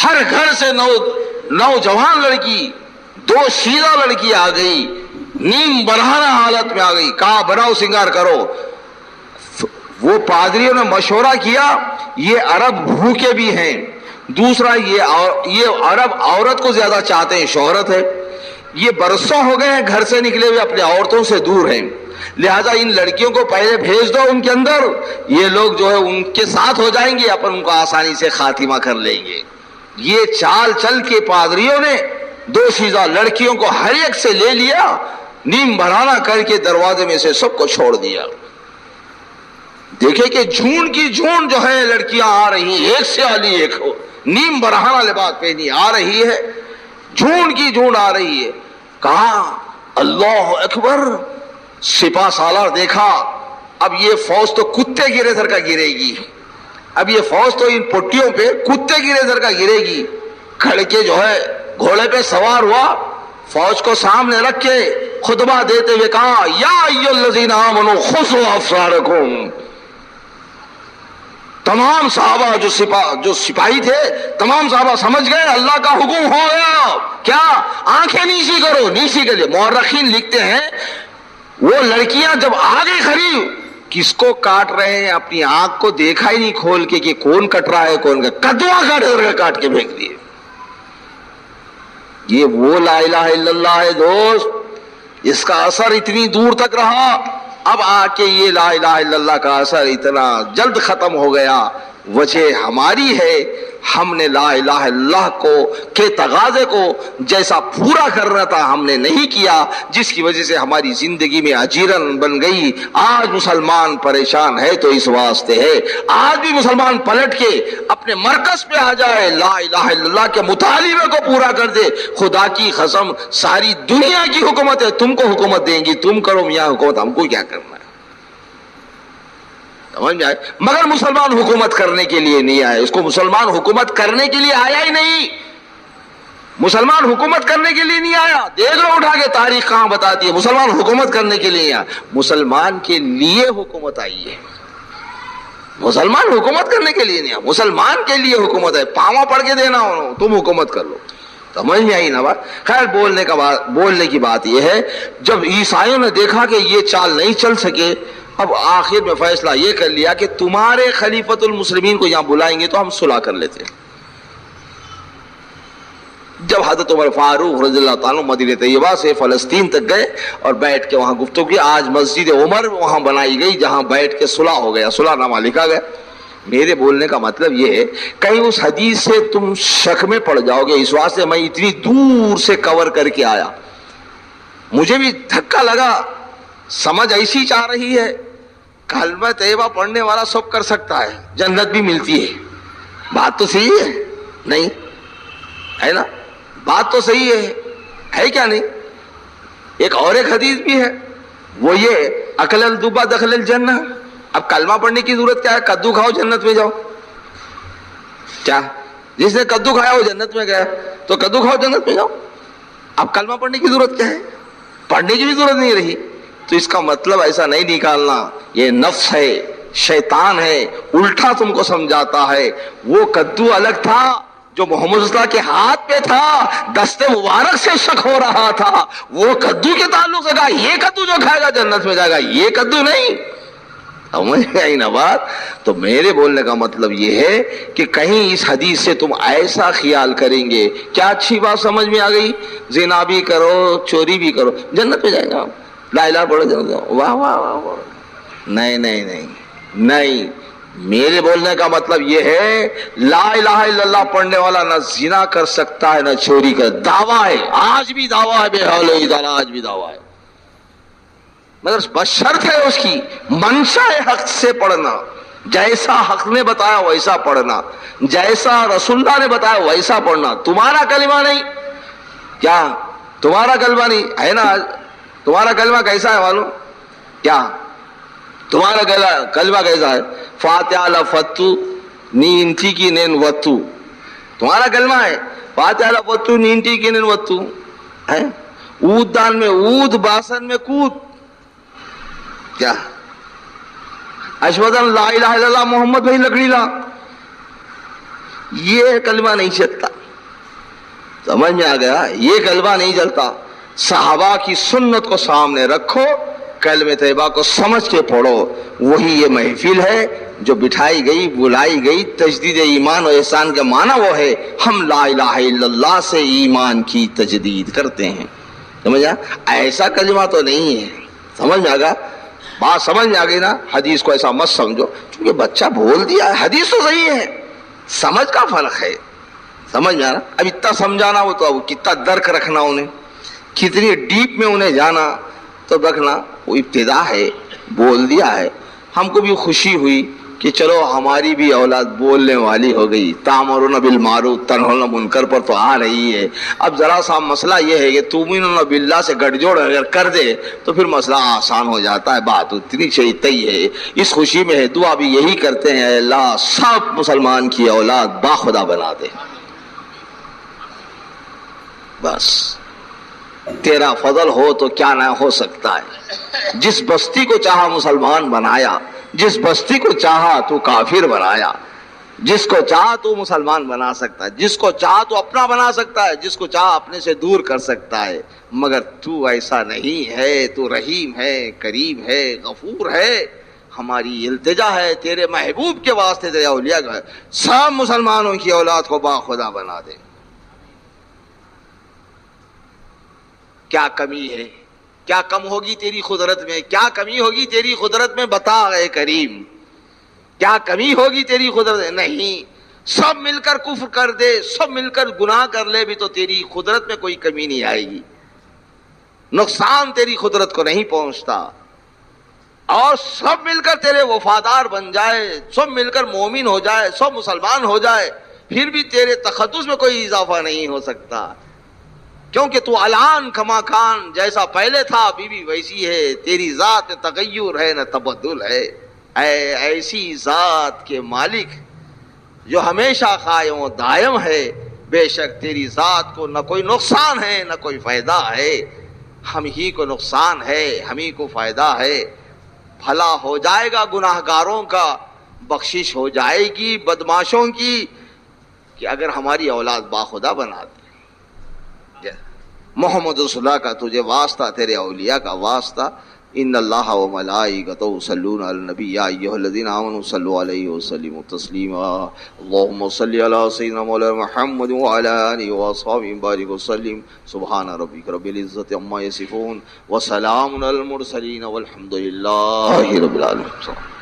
ہر گھر سے نوجوان لڑکی, 2 شیرہ لڑکی آ گئی, نیم برہنہ حالت میں آ گئی. کہا بناؤ سنگار کرو. وہ پادریوں نے مشورہ کیا, یہ عرب بھوکے بھی ہیں, دوسرا یہ عرب عورت کو زیادہ چاہتے ہیں, شہرت ہے. یہ برسوں ہو گئے ہیں گھر سے نکلے ہوئے, اپنے عورتوں سے دور ہیں, لہذا ان لڑکیوں کو پہلے بھیج دو ان کے اندر, یہ لوگ جو ہے ان کے ساتھ ہو جائیں گے, اپن ان کو آسانی سے خاتمہ کر لیں گے. یہ چال چل کے پادریوں نے 2 شیزہ لڑکیوں کو ہر ایک سے لے لیا, نیم بھرانہ کر کے دروازے میں سے سب کو چھوڑ دیا. دیکھے کہ جھونڈ کی جھونڈ جو ہے لڑکیاں آ رہی ہیں, ایک سے علی ایک ہو, نیم برہانہ لباس پہنی آ رہی ہے, جھونڈ کی جھونڈ آ رہی ہے. کہا اللہ اکبر. سپاہ سالار دیکھا, اب یہ فوج تو کتے گرے سر کا گرے گی, اب یہ فوج تو ان پٹیوں پہ کتے گرے سر کا گرے گی. کھڑ کے جو ہے گھوڑے پہ سوار ہوا, فوج کو سامنے رکھ کے خطبہ دیتے ہوئے کہا یا ایھا الذین آمنوا خذوا ابصارکم. تمام صحابہ جو سپاہی تھے, تمام صحابہ سمجھ گئے اللہ کا حکم ہو گیا. کیا آنکھیں نیچی کرو, نیچی کے لیے. مورخین لکھتے ہیں وہ لڑکیاں جب آگے کھڑی, کس کو کاٹ رہے ہیں اپنی آنکھ کو دیکھا ہی نہیں کھول کے کہ کون کٹ رہا ہے کون کا, کدوا کاٹ کے پھینک دیے. یہ وہ لا الہ الا اللہ ہے دوست, اس کا اثر اتنی دور تک رہا. اب آ کے یہ لا الہ الا اللہ کا اثر اتنا جلد ختم ہو گیا. وجہ ہماری ہے, ہم نے لا الہ الا اللہ کو کے تقاضے کو جیسا پورا کرنا تھا ہم نے نہیں کیا, جس کی وجہ سے ہماری زندگی میں اجیرن بن گئی. آج مسلمان پریشان ہے تو اس واسطے ہے. آج بھی مسلمان پلٹ کے اپنے مرکز پہ آ جائے, لا الہ الا اللہ کے مطالبے کو پورا کر دے. خدا کی قسم ساری دنیا کی حکومت ہے, تم کو حکومت دیں گی, تم کرو میاں حکومت, ہم کو کیا کرنا ہے. سمجھ میں آئے. مگر مسلمان حکومت کرنے کے لیے نہیں آئے, اس کو مسلمان حکومت کرنے کے لیے آیا ہی نہیں. مسلمان حکومت کرنے کے لیے نہیں آیا. دیکھ لو اٹھا کے تاریخ کہاں بتاتی ہے, مسلمان حکومت کرنے کے لیے آیا, مسلمان کے لیے حکومت آئی ہے. مسلمان حکومت کرنے کے لیے نہیں، مسلمان کے لیے حکومت ہے، پاوا پڑھ کے دینا انہوں، تم حکومت کر لو. سمجھ میں آئی نا بات؟ خیر بولنے کی بات یہ ہے، جب عیسائیوں نے دیکھا کہ یہ چال نہیں چل سکے، اب آخر میں فیصلہ یہ کر لیا کہ تمہارے خلیفۃ المسلمین کو یہاں بلائیں گے تو ہم صلح کر لیتے ہیں. جب حضرت عمر فاروق رضی اللہ تعالیٰ مدینہ طیبہ سے فلسطین تک گئے اور بیٹھ کے وہاں گفتگو کی، آج مسجد عمر وہاں بنائی گئی جہاں بیٹھ کے صلح ہو گیا، صلح نامہ لکھا گیا. میرے بولنے کا مطلب یہ ہے، کہیں اس حدیث سے تم شک میں پڑ جاؤ گے. اس واسطے میں اتنی دور سے کور کر کے آیا، مجھے بھی دھکا لگا. سمجھ ایسی چاہ رہی ہے کلمہ طیبہ پڑھنے والا سب کر سکتا ہے، جنت بھی ملتی ہے. بات تو صحیح ہے نہیں ہے نا؟ بات تو صحیح ہے کیا نہیں؟ ایک حدیث بھی ہے، وہ یہ اکل الدبا دخل الجنہ. اب کلمہ پڑھنے کی ضرورت کیا ہے؟ کدو کھاؤ جنت میں جاؤ. کیا جس نے کدو کھایا وہ جنت میں گیا، تو کدو کھاؤ جنت میں جاؤ. اب کلمہ پڑھنے کی ضرورت کیا ہے؟ پڑھنے کی بھی ضرورت نہیں رہی. تو اس کا مطلب ایسا نہیں نکالنا یہ نفس ہے، شیطان ہے، الٹا تم کو سمجھاتا ہے. وہ کدو الگ تھا جو محمد صلی اللہ علیہ وسلم کے ہاتھ پہ تھا، دست مبارک سے شک ہو رہا تھا. وہ کدو کے تعلق سے کہا یہ کدو جو کھائے گا جنت میں جائے گا، یہ کدو نہیں. سمجھ آئی نا بات؟ تو میرے بولنے کا مطلب یہ ہے کہ کہیں اس حدیث سے تم ایسا خیال کریں گے. کیا اچھی بات سمجھ میں آ گئی؟ زنا بھی کرو، چوری بھی کرو، جنت میں جائے گا. لا الہ پڑھو جنت میں. واہ واہ واہ. نہیں نہیں نہیں نہیں، میرے بولنے کا مطلب یہ ہے لا الہ الا اللہ پڑھنے والا نہ زنا کر سکتا ہے نہ چوری کر. دعویٰ ہے، آج بھی دعویٰ ہے، بے حول و تعالی آج بھی دعویٰ ہے، مگر بشرط ہے اس کی منشا حق سے پڑھنا. جیسا حق نے بتایا ویسا پڑھنا، جیسا رسول اللہ نے بتایا ویسا پڑھنا. تمہارا کلمہ نہیں، کیا تمہارا کلمہ نہیں ہے نا؟ تمہارا کلمہ کیسا ہے معلوم؟ کیا تمہارا کلمہ کیسا ہے؟ فاتحہ لفتو نینتی کی نین وتو. تمہارا کلمہ ہے فاتحہ لفتو نینتی کی نین وتو ہے. اود دان میں اود، باسن میں کود. کیا اشہد ان لا الہ الا اللہ محمد بھائی لکڑی لا، یہ کلمہ نہیں چلتا. سمجھ میں آ گیا؟ یہ کلمہ نہیں چلتا. صحابہ کی سنت کو سامنے رکھو، کلمہ طیبہ کو سمجھ کے پڑھو. وہی یہ محفل ہے جو بٹھائی گئی، بلائی گئی. تجدید ایمان و احسان کا معنی وہ ہے ہم لا الہ الا اللہ سے ایمان کی تجدید کرتے ہیں. سمجھا؟ ایسا کلمہ تو نہیں ہے. سمجھ میں آ گیا؟ بات سمجھ میں آ گئی نا؟ حدیث کو ایسا مت سمجھو کیونکہ بچہ بول دیا ہے. حدیث تو صحیح ہے، سمجھ کا فرق ہے. سمجھ میں آ رہا؟ اب اتنا سمجھانا وہ تو کتنا درک رکھنا، انہیں کتنی ڈیپ میں انہیں جانا تو رکھنا. وہ ابتدا ہے، بول دیا ہے. ہم کو بھی خوشی ہوئی کہ چلو ہماری بھی اولاد بولنے والی ہو گئی. تامرون بالمعروف تنہون عن المنکر پر تو آ رہی ہے. اب ذرا سا مسئلہ یہ ہے کہ تؤمنون باللہ سے گٹھ جوڑ اگر کر دے تو پھر مسئلہ آسان ہو جاتا ہے. بات اتنی طی ہے. اس خوشی میں ہے، دعا بھی یہی کرتے ہیں اللہ سب مسلمان کی اولاد باخدا بنا دے. بس تیرا فضل ہو تو کیا نہ ہو سکتا ہے. جس بستی کو چاہا مسلمان بنایا، جس بستی کو چاہا تو کافر بنایا. جس کو چاہا تو مسلمان بنا سکتا ہے، جس کو چاہا تو اپنا بنا سکتا ہے، جس کو چاہا اپنے سے دور کر سکتا ہے. مگر تو ایسا نہیں ہے. تو رحیم ہے، کریم ہے، غفور ہے. ہماری التجا ہے تیرے محبوب کے واسطے، تیرے اولیاء کا، سب مسلمانوں کی اولاد کو باخدا بنا دے. کیا کمی ہے؟ کیا کم ہوگی تیری قدرت میں؟ کیا کمی ہوگی تیری قدرت میں؟ بتا اے کریم، کیا کمی ہوگی تیری قدرت میں؟ نہیں. سب مل کر کفر کر دے، سب مل کر گناہ کر لے بھی تو تیری قدرت میں کوئی کمی نہیں آئے گی. نقصان تیری قدرت کو نہیں پہنچتا. اور سب مل کر تیرے وفادار بن جائے، سب مل کر مومن ہو جائے، سب مسلمان ہو جائے، پھر بھی تیرے تقدس میں کوئی اضافہ نہیں ہو سکتا. کیونکہ تو الان کما کان، جیسا پہلے تھا ابھی بھی ویسی ہے. تیری ذات میں تغیر ہے نہ تبدل ہے. اے ایسی ذات کے مالک جو ہمیشہ قائم و دائم ہے، بے شک تیری ذات کو نہ کوئی نقصان ہے نہ کوئی فائدہ ہے. ہم ہی کو نقصان ہے، ہم ہی کو فائدہ ہے. بھلا ہو جائے گا گناہ گاروں کا، بخشش ہو جائے گی بدماشوں کی کہ اگر ہماری اولاد باخدا بنا دے. محمد رسول اللہ کا تجھے واسطہ، تیرے اولیاء کا واسطہ. ان اللہ و ملائکتہ یصلون علی النبی یا ایھا الذین آمنوا صلوا علیہ وسلموا تسلیما. اللهم صل علی سیدنا مولانا محمد وعلی آلہ واصحابہ بارک وسلم. سبحان ربک رب العزۃ عما یصفون وسلام علی المرسلین والحمد للہ رب العالمین.